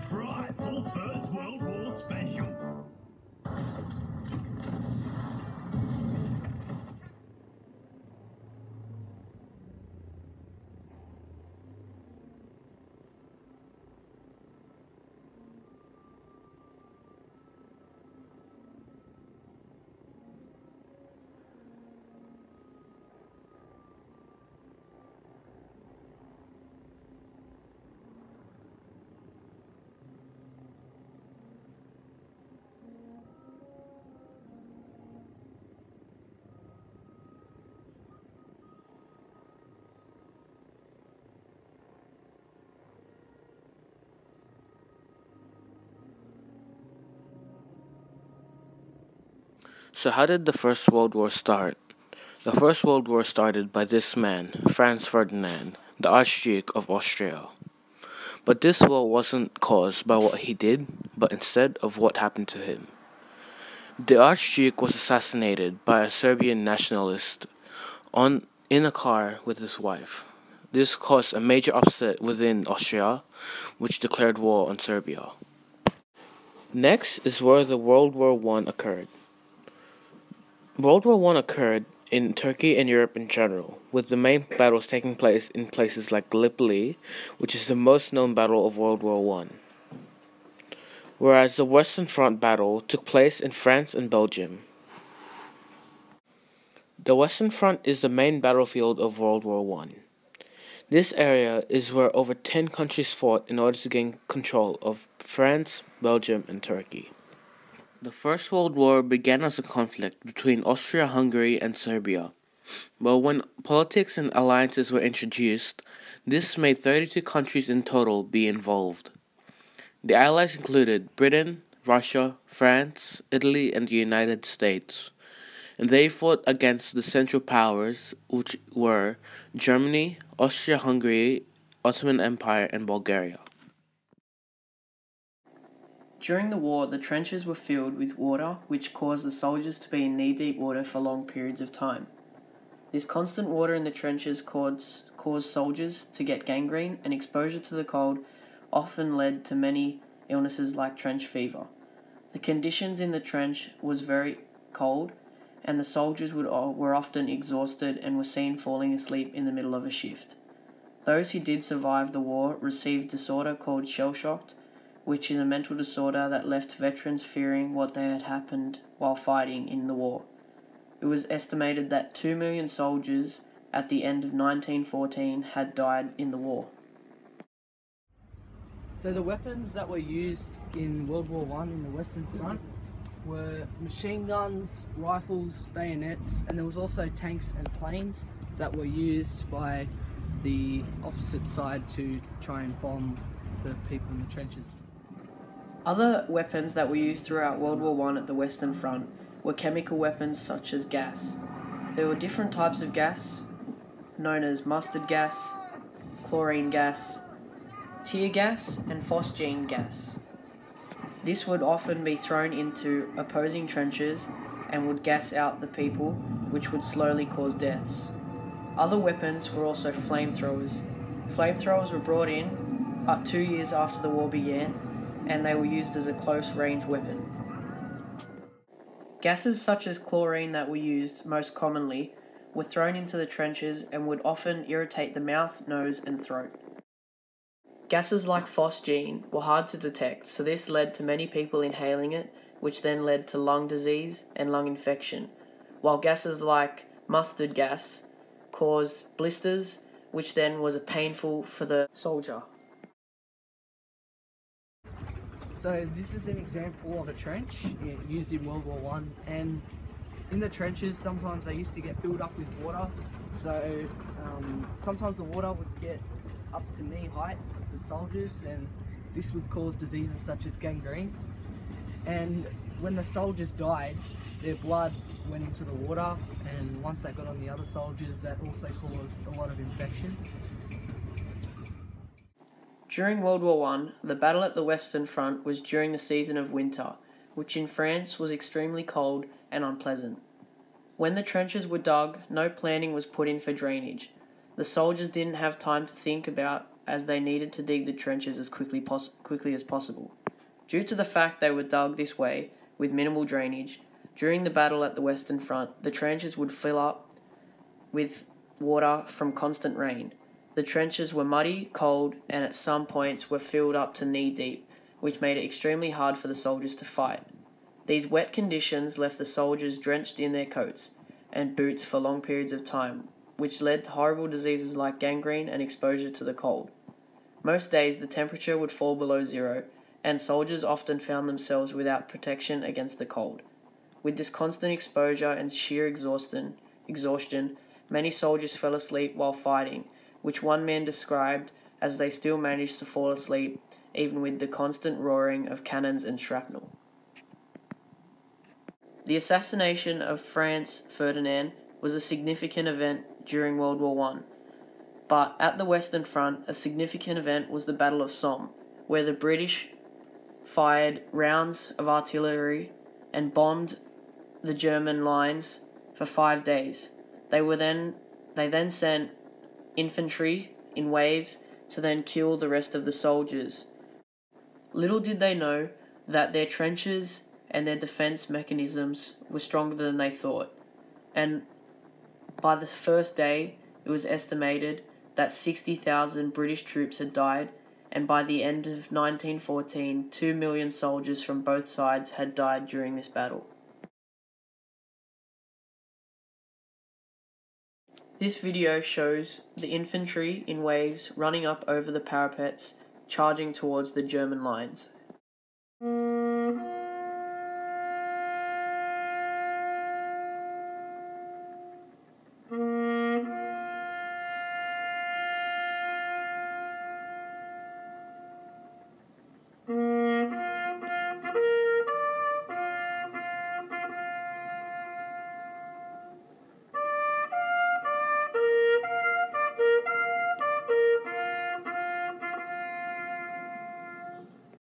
Frightful First World War special. So how did the First World War start? The First World War started by this man, Franz Ferdinand, the Archduke of Austria. But this war wasn't caused by what he did, but instead of what happened to him. The Archduke was assassinated by a Serbian nationalist in a car with his wife. This caused a major upset within Austria, which declared war on Serbia. Next is where the World War I occurred. World War I occurred in Turkey and Europe in general, with the main battles taking place in places like Gallipoli, which is the most known battle of World War I. Whereas the Western Front battle took place in France and Belgium. The Western Front is the main battlefield of World War I. This area is where over 10 countries fought in order to gain control of France, Belgium, and Turkey. The First World War began as a conflict between Austria-Hungary and Serbia. But when politics and alliances were introduced, this made 32 countries in total be involved. The allies included Britain, Russia, France, Italy, and the United States. And they fought against the Central Powers, which were Germany, Austria-Hungary, Ottoman Empire, and Bulgaria. During the war, the trenches were filled with water, which caused the soldiers to be in knee-deep water for long periods of time. This constant water in the trenches caused soldiers to get gangrene, and exposure to the cold often led to many illnesses like trench fever. The conditions in the trench was very cold, and the soldiers were often exhausted and were seen falling asleep in the middle of a shift. Those who did survive the war received a disorder called shell-shocked, which is a mental disorder that left veterans fearing what they had happened while fighting in the war. It was estimated that 2 million soldiers at the end of 1914 had died in the war. So the weapons that were used in World War I in the Western Front were machine guns, rifles, bayonets, and there was also tanks and planes that were used by the opposite side to try and bomb the people in the trenches. Other weapons that were used throughout World War I at the Western Front were chemical weapons such as gas. There were different types of gas, known as mustard gas, chlorine gas, tear gas, and phosgene gas. This would often be thrown into opposing trenches and would gas out the people, which would slowly cause deaths. Other weapons were also flamethrowers. Flamethrowers were brought in 2 years after the war began, and they were used as a close-range weapon. Gases such as chlorine that were used most commonly were thrown into the trenches and would often irritate the mouth, nose, and throat. Gases like phosgene were hard to detect, so this led to many people inhaling it, which then led to lung disease and lung infection, while gases like mustard gas caused blisters, which then was painful for the soldier. So this is an example of a trench used in World War I, and in the trenches sometimes they used to get filled up with water, so sometimes the water would get up to knee height of the soldiers, and this would cause diseases such as gangrene. And when the soldiers died, their blood went into the water, and once that got on the other soldiers, that also caused a lot of infections. During World War I, the battle at the Western Front was during the season of winter, which in France was extremely cold and unpleasant. When the trenches were dug, no planning was put in for drainage. The soldiers didn't have time to think about as they needed to dig the trenches as quickly as possible. Due to the fact they were dug this way, with minimal drainage, during the battle at the Western Front, the trenches would fill up with water from constant rain. The trenches were muddy, cold, and at some points were filled up to knee deep, which made it extremely hard for the soldiers to fight. These wet conditions left the soldiers drenched in their coats and boots for long periods of time, which led to horrible diseases like gangrene and exposure to the cold. Most days the temperature would fall below zero, and soldiers often found themselves without protection against the cold. With this constant exposure and sheer exhaustion, many soldiers fell asleep while fighting, which one man described as they still managed to fall asleep even with the constant roaring of cannons and shrapnel. The assassination of Franz Ferdinand was a significant event during World War I, but at the Western Front, a significant event was the Battle of Somme, where the British fired rounds of artillery and bombed the German lines for 5 days. They then sent infantry in waves to then kill the rest of the soldiers. Little did they know that their trenches and their defense mechanisms were stronger than they thought. And by the first day, it was estimated that 60,000 British troops had died, and by the end of 1914, 2 million soldiers from both sides had died during this battle. This video shows the infantry in waves running up over the parapets, charging towards the German lines.